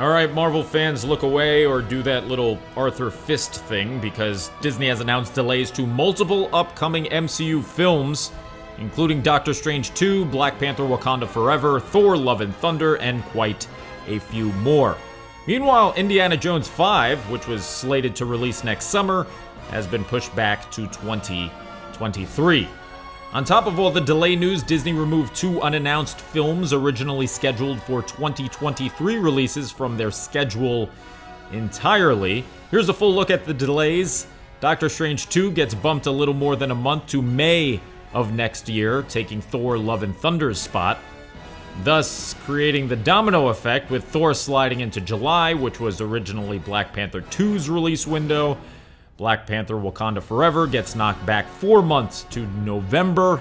Alright, Marvel fans, look away or do that little Arthur Fist thing because Disney has announced delays to multiple upcoming MCU films, including Doctor Strange 2, Black Panther Wakanda Forever, Thor Love and Thunder, and quite a few more. Meanwhile, Indiana Jones 5, which was slated to release next summer, has been pushed back to 2023. On top of all the delay news, Disney removed 2 unannounced films originally scheduled for 2023 releases from their schedule entirely. Here's a full look at the delays. Doctor Strange 2 gets bumped a little more than a month to May of next year, taking Thor Love and Thunder's spot, thus creating the domino effect with Thor sliding into July, which was originally Black Panther 2's release window. Black Panther Wakanda Forever gets knocked back 4 months to November,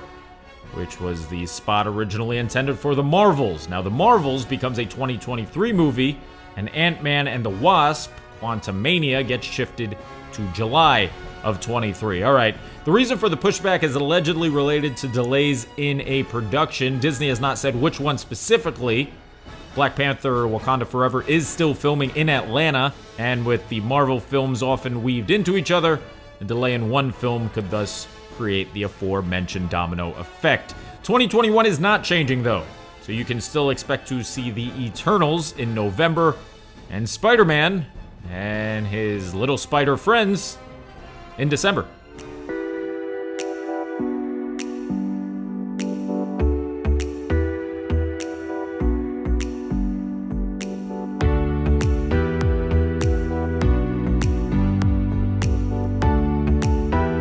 which was the spot originally intended for the Marvels. Now the Marvels becomes a 2023 movie, and Ant-Man and the Wasp, Quantumania, gets shifted to July of 23. Alright, the reason for the pushback is allegedly related to delays in a production. Disney has not said which one specifically. Black Panther Wakanda Forever is still filming in Atlanta, and with the Marvel films often weaved into each other, a delay in one film could thus create the aforementioned domino effect. 2021 is not changing though, so you can still expect to see the Eternals in November, and Spider-Man and his little spider friends in December.